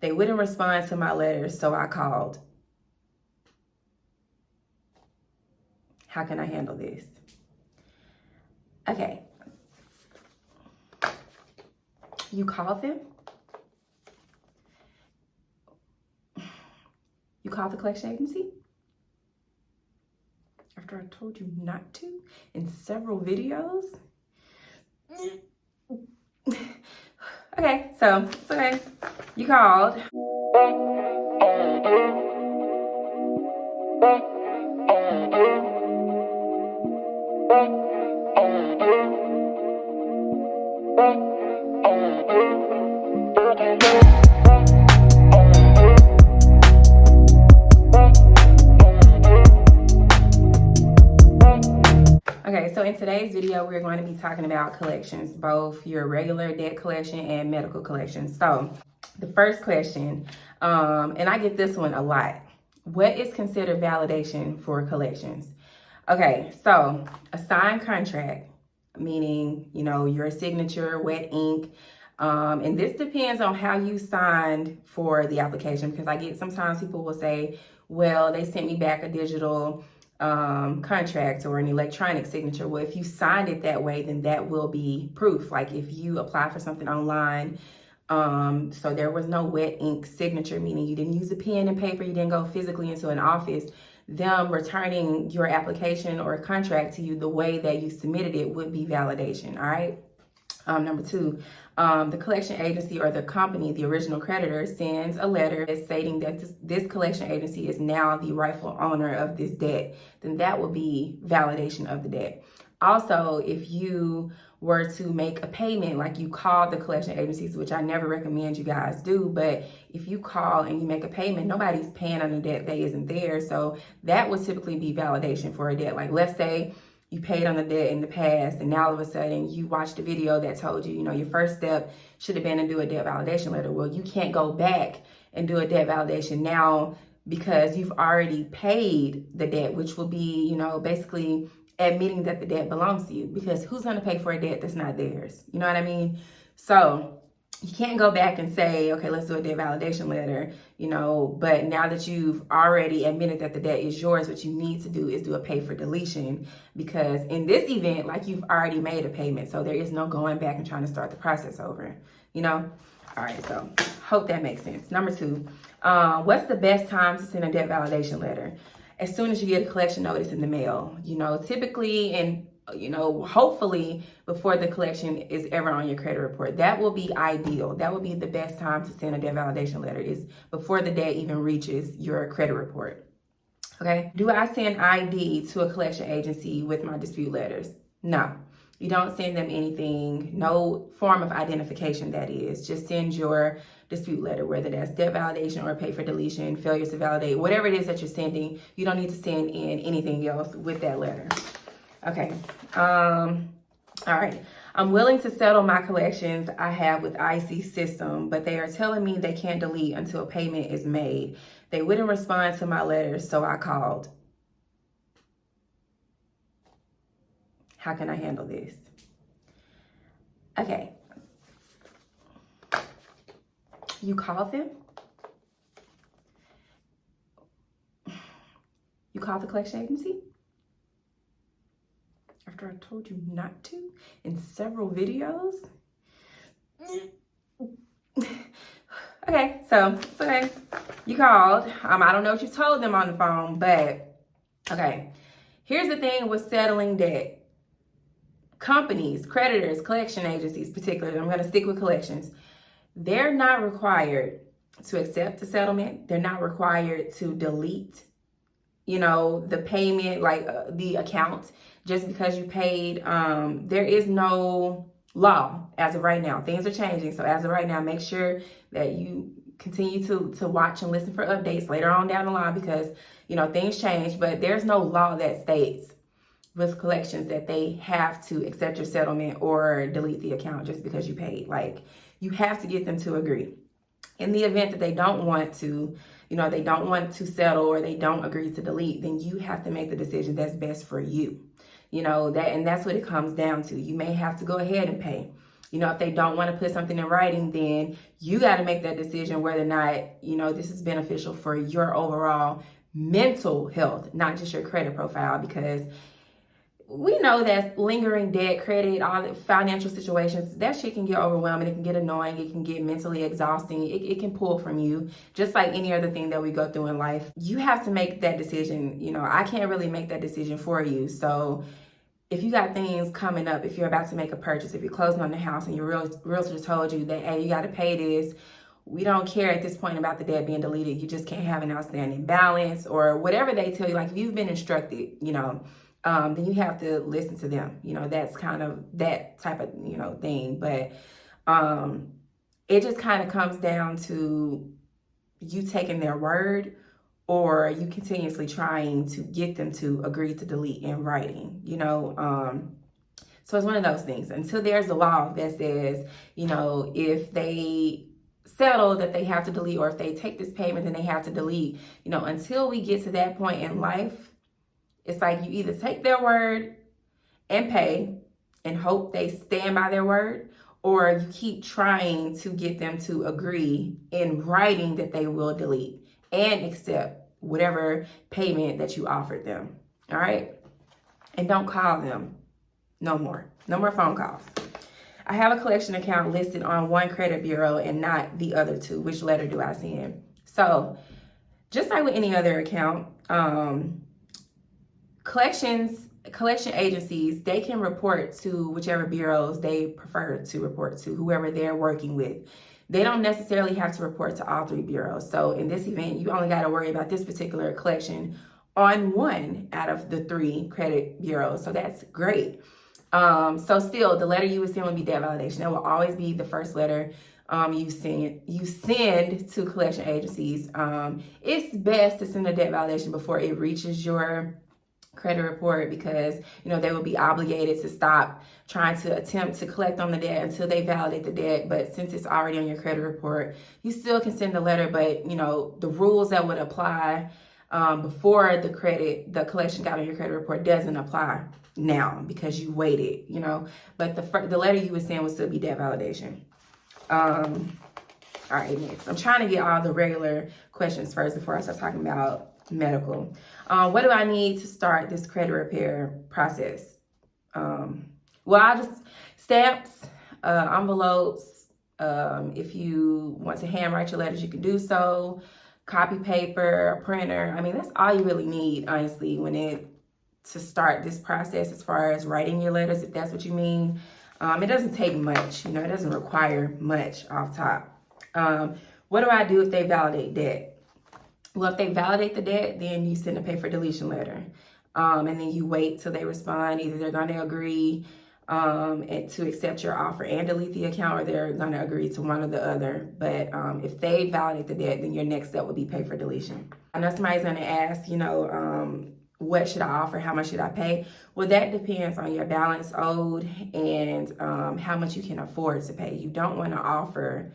They wouldn't respond to my letters, so I called. How can I handle this? Okay. You called them? You called the collection agency? After I told you not to in several videos? Okay, so it's okay. You called. Okay, so in today's video, we're going to be talking about collections, both your regular debt collection and medical collection. So the first question, and I get this one a lot. What is considered validation for collections? Okay, so a signed contract, meaning, your signature, wet ink, and this depends on how you signed for the application, because I get sometimes people will say, well, they sent me back a digital contract or an electronic signature. Well, if you signed it that way, then that will be proof. Like if you apply for something online, so there was no wet ink signature, meaning you didn't use a pen and paper, you didn't go physically into an office, them returning your application or contract to you the way that you submitted it would be validation. All right. Number two, the collection agency or the company, the original creditor, sends a letter stating that this collection agency is now the rightful owner of this debt. Then that will be validation of the debt. Also, if you were to make a payment, like you call the collection agencies, which I never recommend you guys do, but if you call and you make a payment, nobody's paying on a debt that isn't there. So that would typically be validation for a debt. Like let's say you paid on the debt in the past, and now all of a sudden you watched a video that told you, your first step should have been to do a debt validation letter. Well, you can't go back and do a debt validation now because you've already paid the debt, which will be, basically admitting that the debt belongs to you, because who's going to pay for a debt that's not theirs? You know what I mean? So you can't go back and say, okay, let's do a debt validation letter, but now that you've already admitted that the debt is yours, what you need to do is do a pay for deletion, because in this event, like you've already made a payment, so there is no going back and trying to start the process over, All right, so hope that makes sense. Number two, what's the best time to send a debt validation letter? As soon as you get a collection notice in the mail, typically, and hopefully before the collection is ever on your credit report. That will be ideal. That will be the best time to send a debt validation letter, is before the debt even reaches your credit report. Okay. Do I send ID to a collection agency with my dispute letters? No. You don't send them anything, no form of identification, that is. Just send your dispute letter, whether that's debt validation or pay for deletion, failures to validate, whatever it is that you're sending. You don't need to send in anything else with that letter. Okay. All right. I'm willing to settle my collections I have with IC System, but they are telling me they can't delete until payment is made. They wouldn't respond to my letters, so I called. How can I handle this? Okay. You called them? You called the collection agency? After I told you not to in several videos? Okay, so it's okay. You called. I don't know what you told them on the phone, but okay. Here's the thing with settling debt. Companies, creditors, collection agencies particularly, I'm going to stick with collections, they're not required to accept the settlement. They're not required to delete, the payment, like the account, just because you paid. There is no law as of right now. Things are changing. So as of right now, make sure that you continue to watch and listen for updates later on down the line, because, things change, but there's no law that states with collections that they have to accept your settlement or delete the account just because you paid. Like, you have to get them to agree. In the event that they don't want to, they don't want to settle or they don't agree to delete, then you have to make the decision that's best for you. And that's what it comes down to. You may have to go ahead and pay. You know, if they don't want to put something in writing, then you got to make that decision whether or not, you know, this is beneficial for your overall mental health, not just your credit profile, because we know that lingering debt, credit, all the financial situations, that shit can get overwhelming. It can get annoying. It can get mentally exhausting. It can pull from you, just like any other thing that we go through in life. You have to make that decision. You know, I can't really make that decision for you. So if you got things coming up, if you're about to make a purchase, if you're closing on the house and your realtor told you that, hey, you got to pay this, we don't care at this point about the debt being deleted. You just can't have an outstanding balance or whatever they tell you. Like if you've been instructed, you know, then you have to listen to them. You know, that's kind of that type of, you know, thing. But it just kind of comes down to you taking their word or you continuously trying to get them to agree to delete in writing, you know. So it's one of those things. Until there's a law that says, you know, if they settle that they have to delete, or if they take this payment then they have to delete, you know, until we get to that point in life, it's like you either take their word and pay and hope they stand by their word, or you keep trying to get them to agree in writing that they will delete and accept whatever payment that you offered them. All right? And don't call them no more. No more phone calls. I have a collection account listed on one credit bureau and not the other two. Which letter do I send? So just like with any other account, collection agencies, they can report to whichever bureaus they prefer to report to, whoever they're working with. They don't necessarily have to report to all three bureaus. So in this event, you only got to worry about this particular collection on one out of the three credit bureaus. So that's great. So still, the letter you would send would be debt validation. That will always be the first letter you send to collection agencies. It's best to send a debt validation before it reaches your credit report, because you know they will be obligated to stop trying to attempt to collect on the debt until they validate the debt. But since it's already on your credit report, you still can send the letter, but you know the rules that would apply before the collection got on your credit report doesn't apply now because you waited, you know. But the letter you would send would still be debt validation. All right, next, I'm trying to get all the regular questions first before I start talking about medical. What do I need to start this credit repair process? Well, I just stamps, envelopes. If you want to handwrite your letters, you can do so. Copy paper, a printer. I mean, that's all you really need, honestly, to start this process as far as writing your letters, if that's what you mean. It doesn't take much, you know, it doesn't require much off top. What do I do if they validate debt? Well, if they validate the debt, then you send a pay for deletion letter. And then you wait till they respond. Either they're going to agree to accept your offer and delete the account, or they're going to agree to one or the other. But if they validate the debt, then your next step would be pay for deletion. I know somebody's going to ask, you know, what should I offer? How much should I pay? Well, that depends on your balance owed and how much you can afford to pay. You don't want to offer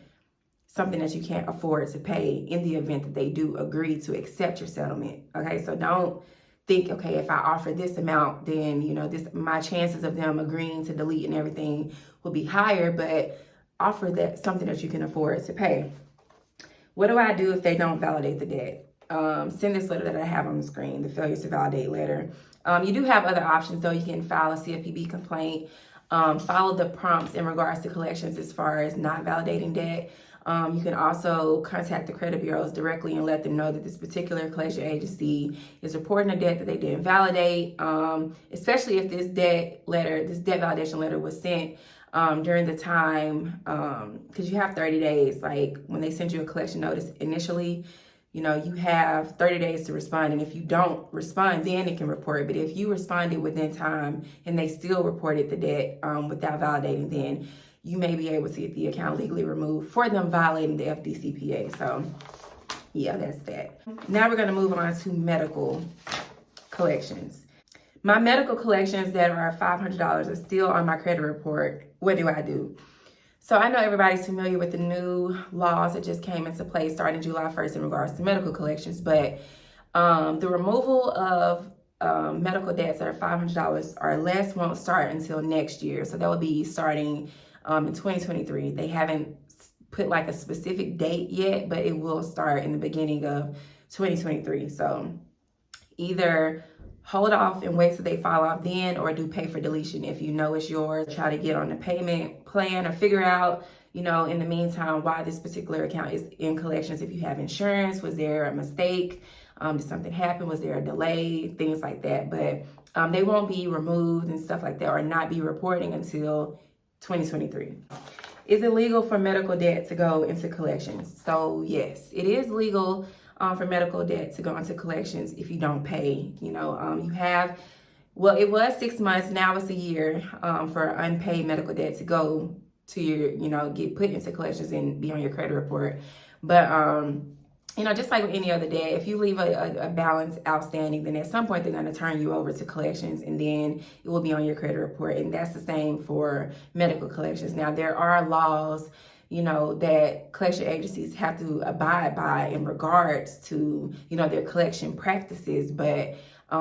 something that you can't afford to pay in the event that they do agree to accept your settlement. Okay, so don't think, okay, if I offer this amount, then you know my chances of them agreeing to delete and everything will be higher. But offer that something that you can afford to pay. What do I do if they don't validate the debt? Send this letter that I have on the screen, the failure to validate letter. You do have other options though. You can file a CFPB complaint. Follow the prompts in regards to collections as far as not validating debt. You can also contact the credit bureaus directly and let them know that this particular collection agency is reporting a debt that they didn't validate, especially if this debt validation letter was sent during the time, because you have 30 days. Like when they send you a collection notice initially, you know, you have 30 days to respond. And if you don't respond, then it can report. But if you responded within time and they still reported the debt without validating, then you may be able to get the account legally removed for them violating the FDCPA. So yeah, that's that. Now we're going to move on to medical collections. My medical collections that are $500 are still on my credit report. What do I do? So I know everybody's familiar with the new laws that just came into place starting July 1st in regards to medical collections, but the removal of medical debts that are $500 or less won't start until next year. So that will be starting in 2023. They haven't put like a specific date yet, but it will start in the beginning of 2023. So either hold off and wait till they fall off then, or do pay for deletion if you know it's yours. Try to get on the payment plan or figure out, in the meantime, why this particular account is in collections. If you have insurance, was there a mistake? Did something happen? Was there a delay? Things like that. But they won't be removed and stuff like that, or not be reporting until 2023. Is it legal for medical debt to go into collections? So yes, it is legal for medical debt to go into collections if you don't pay. You have, well, it was 6 months, now it's a year for unpaid medical debt to go to your, get put into collections and be on your credit report. But, just like with any other debt, if you leave a balance outstanding, then at some point they're going to turn you over to collections, and then it will be on your credit report. And that's the same for medical collections. Now, there are laws that collection agencies have to abide by in regards to, their collection practices, but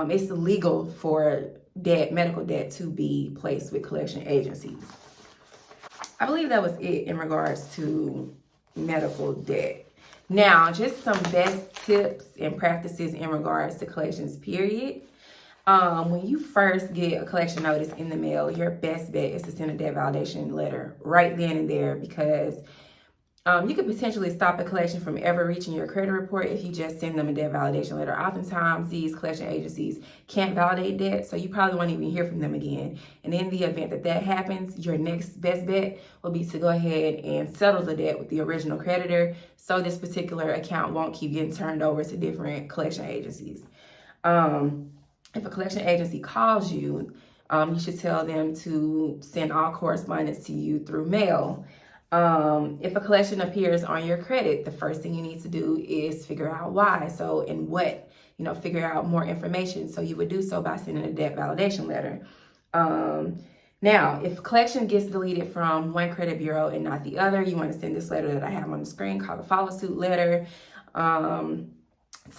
it's illegal for medical debt to be placed with collection agencies. I believe that was it in regards to medical debt. Now, just some best tips and practices in regards to collections, period. When you first get a collection notice in the mail, your best bet is to send a debt validation letter right then and there, because you could potentially stop a collection from ever reaching your credit report if you just send them a debt validation letter. Oftentimes, these collection agencies can't validate debt, so you probably won't even hear from them again. And in the event that happens, your next best bet will be to go ahead and settle the debt with the original creditor, so this particular account won't keep getting turned over to different collection agencies. If a collection agency calls you, you should tell them to send all correspondence to you through mail. If a collection appears on your credit, the first thing you need to do is figure out why. So, and what, figure out more information. So you would do so by sending a debt validation letter. Now, if collection gets deleted from one credit bureau and not the other, you want to send this letter that I have on the screen called the follow suit letter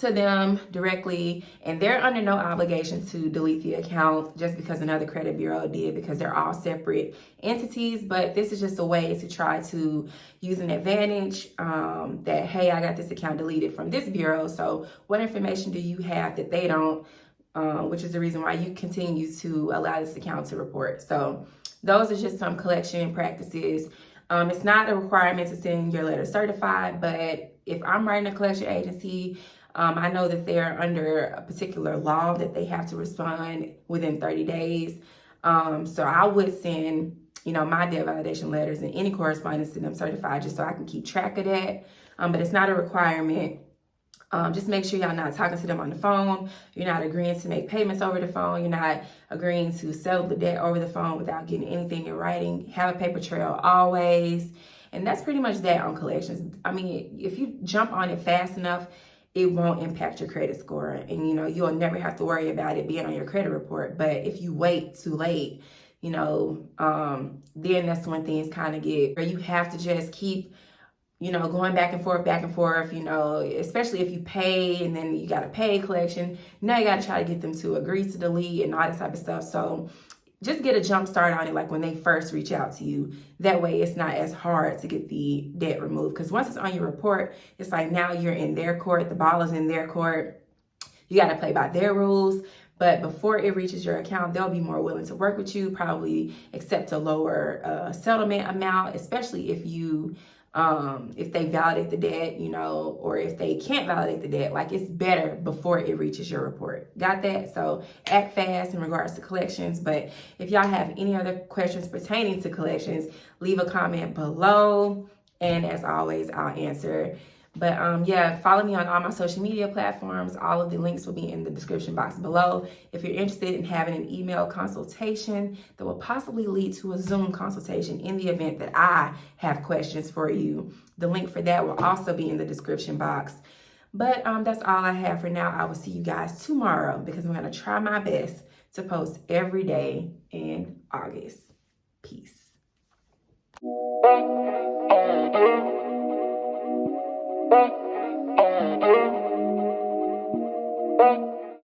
to them directly, and they're under no obligation to delete the account just because another credit bureau did, because they're all separate entities. But this is just a way to try to use an advantage that, hey, I got this account deleted from this bureau, so what information do you have that they don't, which is the reason why you continue to allow this account to report. So those are just some collection practices. It's not a requirement to send your letter certified, but if I'm writing a collection agency, I know that they're under a particular law that they have to respond within 30 days. So I would send, my debt validation letters and any correspondence to them certified, just so I can keep track of that. But it's not a requirement. Just make sure y'all not talking to them on the phone. You're not agreeing to make payments over the phone. You're not agreeing to settle the debt over the phone without getting anything in writing. Have a paper trail always. And that's pretty much that on collections. I mean, if you jump on it fast enough, it won't impact your credit score. And, you'll never have to worry about it being on your credit report. But if you wait too late, then that's when things kind of get, where you have to just keep, going back and forth, especially if you pay and then you got to pay collection. Now you got to try to get them to agree to delete and all that type of stuff. So just get a jump start on it, like when they first reach out to you. That way it's not as hard to get the debt removed. Because once it's on your report, it's like now you're in their court. The ball is in their court. You got to play by their rules. But before it reaches your account, they'll be more willing to work with you, probably accept a lower settlement amount, especially if they validate the debt, or if they can't validate the debt. Like, it's better before it reaches your report. Got that? So act fast in regards to collections. But if y'all have any other questions pertaining to collections, leave a comment below. And as always, I'll answer. But follow me on all my social media platforms. All of the links will be in the description box below. If you're interested in having an email consultation that will possibly lead to a Zoom consultation in the event that I have questions for you, the link for that will also be in the description box. But that's all I have for now. I will see you guys tomorrow, because I'm going to try my best to post every day in August. Peace. Bye.